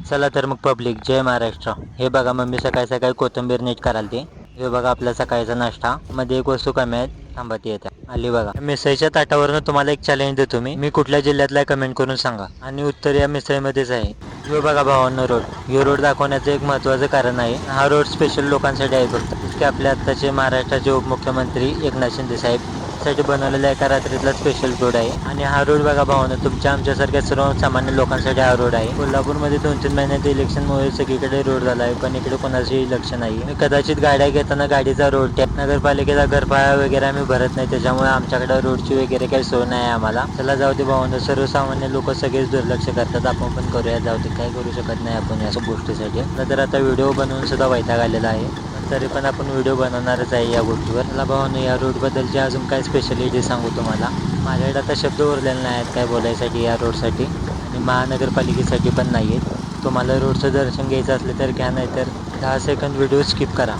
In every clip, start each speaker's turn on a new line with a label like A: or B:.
A: चला तर मग पब्लिक, जय महाराष्ट्र. हे बघा मम्मी सकाळी सकाळी कोथिंबीर नीट कराल ती. हे बघा आपला सकाळचा नाश्ता. मध्ये एक वस्तू कमी आहे, थांबा ती येते. आली बघा. मिसळीच्या ताटावरून तुम्हाला एक चॅलेंज देतो मी कुठल्या जिल्ह्यातला कमेंट करून सांगा आणि उत्तर या मिसळीमध्येच आहे. हे बघा भावांनो रोड. हे रोड दाखवण्याचं एक महत्त्वाचं कारण आहे. हा रोड स्पेशल लोकांसाठी आहे फक्त. की आपल्या आत्ताचे महाराष्ट्राचे उपमुख्यमंत्री एकनाथ शिंदे साहेब साठी बनवलेला एका रात्रीतला स्पेशल रोड आहे. आणि हा रोड बघा भावांनो, तुमच्या आमच्यासारख्या सर्वसामान्य लोकांसाठी हा रोड आहे. कोल्हापूरमध्ये 2-3 महिन्यात इलेक्शनमुळे सगळीकडे रोड झाला आहे, पण इकडे कोणाचंही लक्ष नाही. कदाचित गाड्या घेताना गाडीचा रोड टॅक्स, नगरपालिकेचा घरफाळा वगैरे आम्ही भरत नाही, त्याच्यामुळे आमच्याकडे रोडची वगैरे काही सोय नाही आम्हाला. चला जाऊ दे भावांनो, सर्वसामान्य लोक सगळेच दुर्लक्ष करतात, आपण पण करूया. जाऊ दे, काय करू शकत नाही आपण या गोष्टीसाठी. नंतर आता व्हिडिओ बनवून सुद्धा वैताग आलेला आहे, तरी पण आपण व्हिडिओ बनवणारच आहे या गोष्टीवर. मला भावांनो या रोडबद्दलची अजून काय स्पेशालिटी सांगू तुम्हाला. माझ्याकडे आता शब्द उरलेले नाही आहेत काय बोलायसाठी या रोडसाठी, आणि महानगरपालिकेसाठी पण नाही आहेत. तुम्हाला रोडचं दर्शन घ्यायचं असलं तर घ्या, नाही तर 10 सेकंद व्हिडिओ स्किप करा.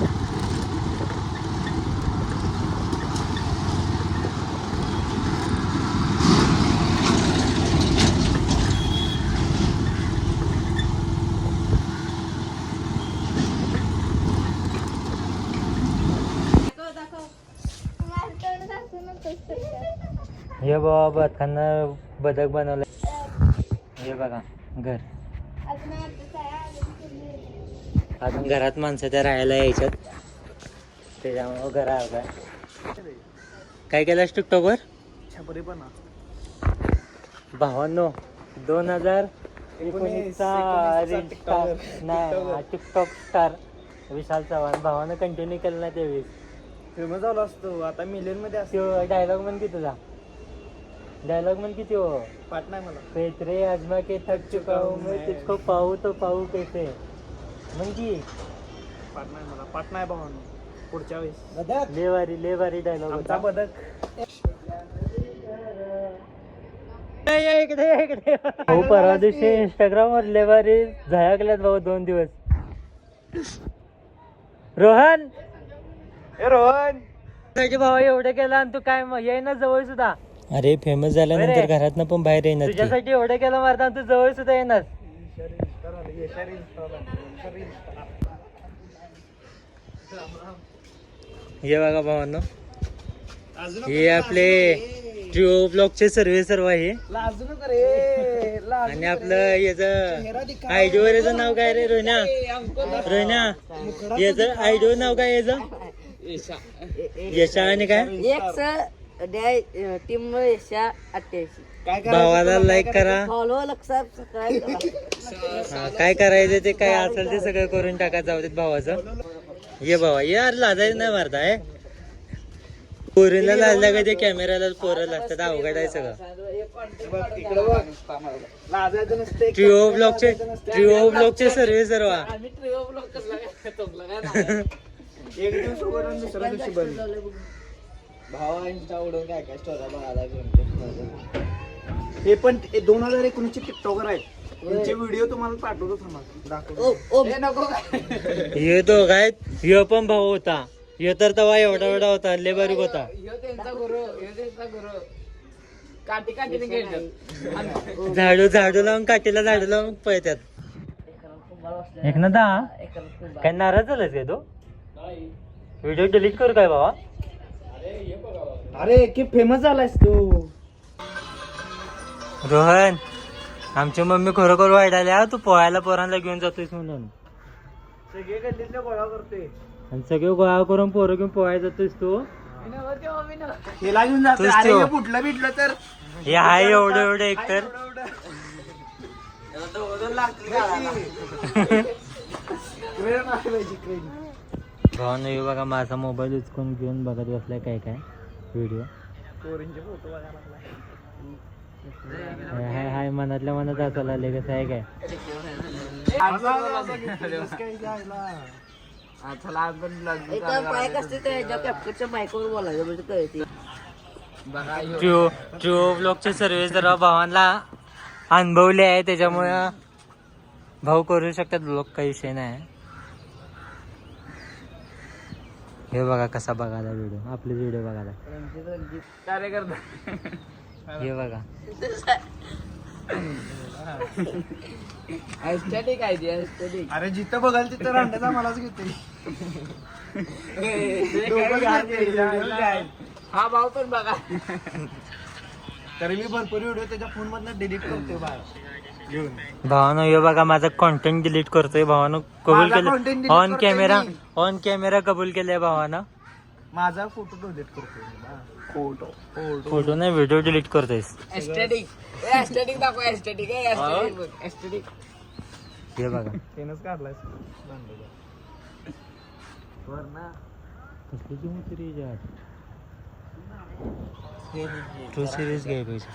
A: हे बाबा बदकांना बदक बनवलं. हे बघा घर. अजून घरात माणसं त्या राहायला यायच्यात, त्याच्यामुळं घर आहे. काय केलंस टिकटॉकवर? भावांनो 2019चा टिकटॉक स्टार विशाल चव्हाण भावानं कंटिन्यू केलं नाही त्यावेळेस
B: फेमस झाला असतो. आता मिलियन मध्ये असतो.
A: डायलॉग म्हण की तुझा. डायलॉग म्हण किती हो.
B: पाठ नाही मला.
A: पेत्रे आजमा के थक चुका हूं मैं, तुझको पाहू तो पाहू कैसे. म्हण की.
B: पाठ नाही मला. पाठ नाही भावानो. पुढच्या वेळेस
A: लेवारी डायलॉग
B: आमचा बदक.
A: भाऊ परवा दिवशी इंस्टाग्राम वर लेवारी झळकल्यात भाऊ 2 दिवस. रोहन भाऊ एवढं केलं आणि तू काय येईना जवळ सुद्धा. अरे फेमस झाल्यानंतर घरातनं पण बाहेर येणार. तुझ्यासाठी एवढं केलं मारता तू जवळ सुद्धा येणार. हे बघा भावांनो, हे आपले ट्रिओ ब्लॉगचे सर्व आहे. आणि आपलं याचं आयडिओ याचं नाव काय रे रोहिण्या? याचं आयडिओ नाव काय याचं? यशा. आणि काय
C: टीम यशा 88.
A: भावाला लाईक करा,
C: फॉलो सबस्क्राईब करा.
A: काय करायचं ते काय असेल ते सगळं करून टाका. जाऊ देत भावाचं. ये भावा यार लाजायचं नाही मारताय. पोरीला लाजल्या का ते कॅमेराला पोरं लागतात. अवघड आहे सगळं. ट्रिओ ब्लॉगचे सर्व
B: एक दिवस उघडून दुसऱ्या दिवशी बंद. भावा इंस्टा उडवून काय काय स्टोऱ्या बघायला. हे पण 2019चे टिकटॉकर आहेत. त्यांचे व्हिडिओ तुम्हाला पाठवतो. थांबा दाखवतो.
A: हे दोघ आहेत. ह्यो पण भाऊ होता. ह्यो तर तवा एवढा होता, लय बारीक होता. झाडू लावून काठीला झाडू लावून पळतात. एकनाथा काय नाराज झालास काय तो? व्हिडिओ डिलीट करू काय बाबा?
B: अरे की फेमस झालायस तू.
A: रोहन आमची मम्मी खरोखर वाईट आल्या. तू पोहायला पोरांना घेऊन जातोयस म्हणून.
B: सगळे गल्लीतले गोळा करते
A: आणि सगळे गोळा करून पोरं घेऊन पोहायला जातोयस तू.
B: हिला घेऊन जातोय. अरे हे फुटलं बिटलं तर
A: हे आहे एवढं एकतर. भावानं हे बघा माझा मोबाईल उचकून घेऊन बघत बसलाय काय काय व्हिडिओ. हाय मनातल्या मनात असायला आले कसं आहे काय. ट्रिओ ब्लॉगचे सर्व्हिस जरा भावांना अनुभवले आहे, त्याच्यामुळं भाऊ करू शकतात ब्लॉग, काही विषय नाही. हे बघा कसा बघायला व्हिडिओ, आपले व्हिडिओ बघायला. हे बघा
B: ऍस्थेटिक आहे ती ऍस्थेटिक. अरे जिथं बघाल तिथं रांड्याचा मलाच घेते. हा भाऊ पण बघा. तरी मी भरपूर व्हिडिओ त्याच्या फोन मधनं डिलीट करतोय बाहेर घेऊन.
A: भावानं हे बघा माझा कॉन्टेंट डिलीट करतोय. भावानं कबूल
B: माझा
A: केलं
B: content delete
A: ऑन
B: करतोय
A: कॅमेरा.
B: मी.
A: ऑन कॅमेरा कबूल केलंय भावानं.
B: माझा फोटो डिलीट करतोय.
A: फोटो नाही व्हिडिओ डिलीट करतोयस.
B: ऍस्थेटिक ऍस्थेटिक दाखव. ऍस्थेटिक ऍस्थेटिक
A: हे बघा
B: तेनच काढलाय.
A: प्रो सिरीज घ्यायची.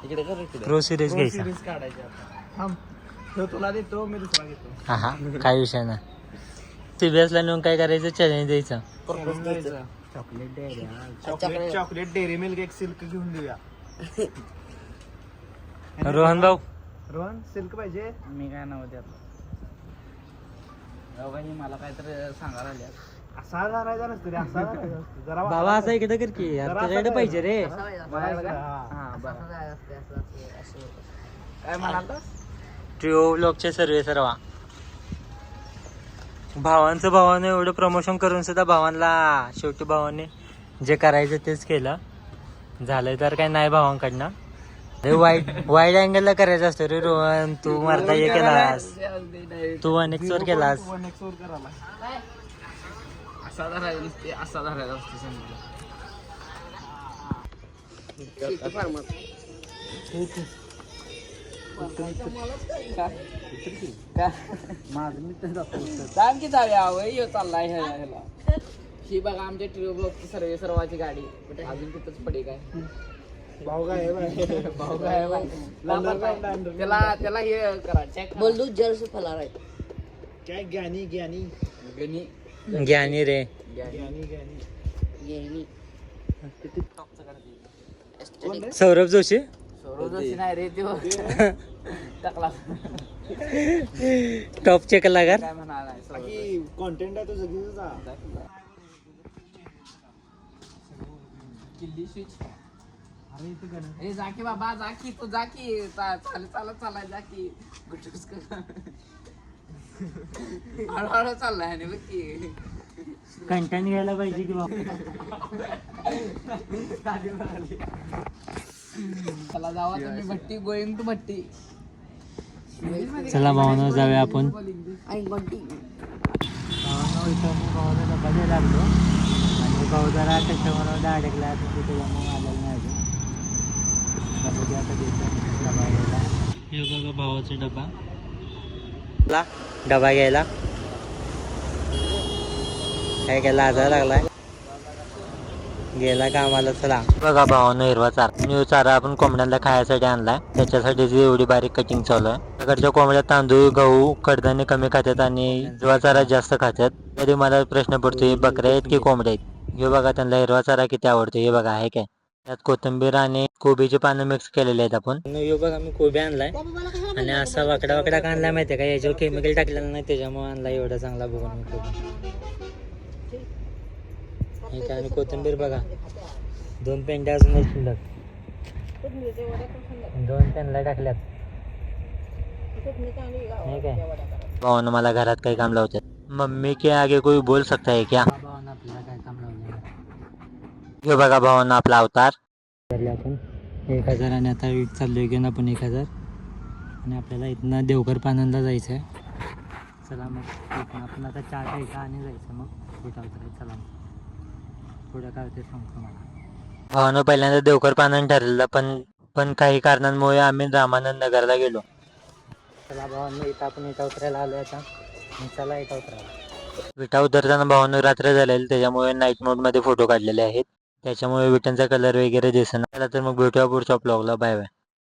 B: इकडे कर इकडे.
A: प्रो सिरीज घ्यायचा.
B: सिरीज काढायची आता. थांब तो तुला देतो मी दुसरा घेतो.
A: हा हा काय विषय नाही. CBS ला नेऊन काय करायचं चॅलेंज द्यायचं.
B: चॉकलेट डेअरी मिल्क एक सिल्क घेऊन देऊया.
A: रोहन भाऊ
B: रोहन सिल्क पाहिजे. मी काय नाव द्या मला काय तर सांगायला आल्या. असा धरायचा नसतो रे. असा धरायचा असतो. जरा
A: बाबा असा इकडे कर की यार, तुझ्याकडे पाहिजे रे.
B: काय म्हणाल?
A: ट्रिओ ब्लॉगचे सर्वे सर्वा भावानं एवढं प्रमोशन करून सुद्धा भावांना शेवटी भावाने जे करायचं तेच केलं. झालंय तर काय नाही भावांकडनं. रे वाईड अँगलला करायचं असतं रे रोहन. तू मारता हे केलास. तू अनेक चोर केलास.
B: असा धरायचा नसते. असा धरायचा असते समजा. सांग की जाऊया वय चाललाय ह्याला. ही बघा आमच्या ट्रिओ ब्लॉकची सर्वाची गाडी अजून तिथंच पडी काय. भाऊ काय भाऊ काय त्याला हे करा चेक.
C: बोल दूध जल से फैला रहा है.
B: काय ज्ञानी ज्ञानी गणी
A: ज्ञानी रे.
B: ज्ञानी ज्ञानी
C: ये
A: सौरभ जोशी.
B: सौरभ जोशी नाही रे तो टाकला.
A: टॉपचे कलाकार.
B: काय म्हणाला कॉन्टेंट आहे तो जगीचा. किल्ली स्विच. अरे इथे कर. ए जाकी बाबा जाकी तू जाकी चालत चालाय जाकी. गुटकुस कर. हळूहळू चाललाय आणि बघ की
A: कंटेंट घ्यायला पाहिजे की बाबा.
B: चला जावा तुम्ही भट्टी गोईंग टू भट्टी.
A: चला भावानं जाऊया आपण.
C: आई बंटी
A: भावाला डबा द्यायला लागलो आणि भाऊ जरा कस्टमरमध्ये अडकला. त्याच्यामुळे आलेलं नाही अजून. आता देतो डबा घ्यायला. हे बघा भावाचा डबा घ्यायला. काय केला आजार लागलाय. गेला कामाला. चला बघा भावानं हिरवा चारा. न्यू चारा आपण कोंबड्यांना खायसाठी आणलाय. त्याच्यासाठी एवढी बारीक कटिंग चालू आहे. तिकडच्या कोंबड्या तांदूळ गहू कडधान्य कमी खातात आणि हिरवा चारा जास्त खातात. तरी मला प्रश्न पडतो बकऱ्या आहेत की कोंबड्या आहेत. हे बघा त्यांना हिरवा चारा किती आवडतो. हे बघा आहे काय. त्यात कोथिंबीर आणि कोबीची पानं मिक्स केलेले आहेत आपण. हे बघा मी कोबी आणलाय आणि असा वाकडा का आणलाय माहितीये का. याच्यावर केमिकल टाकलेलं नाही त्याच्यामुळे आणला एवढा चांगला बघून मी कोबी. हे काय आणि कोथिंबीर बघा. 2 पेंड्या अजून शिल्लक. 2 त्यांना टाकल्यात. हे काय भावानं मला घरात काही काम लावतात. मम्मी के आगे कोई बोल सकता है क्या. भावानं आपल्याला काय काम लावलं. हे बघा भावानं आपला अवतार. आपण 1000 आणि आता चाललोय घेऊन आपण 1000 आणि आपल्याला इथनं देवघर पानंदला जायचं आहे. चला मग आपण आता 4 घ्यायचा आणि जायचं मग कुठं उतरायचं. चला पुढं काय होते सांगतो मला. भावानं पहिल्यांदा देवघर पानंद ठरलेलं पण काही कारणांमुळे आम्ही रामानंद नगरला गेलो. चला भावानं इथं आपण इथं उतरायला आलो आता. चला इथं उतरायला. विटा उतरताना भावानं रात्र झालेली त्याच्यामुळे नाईट मोडमध्ये फोटो काढलेले आहेत. त्याच्यामुळे विटांचा कलर वगैरे दिसणार. तर मग भेटूया पुढच्या ब्लॉगला. Bye bye.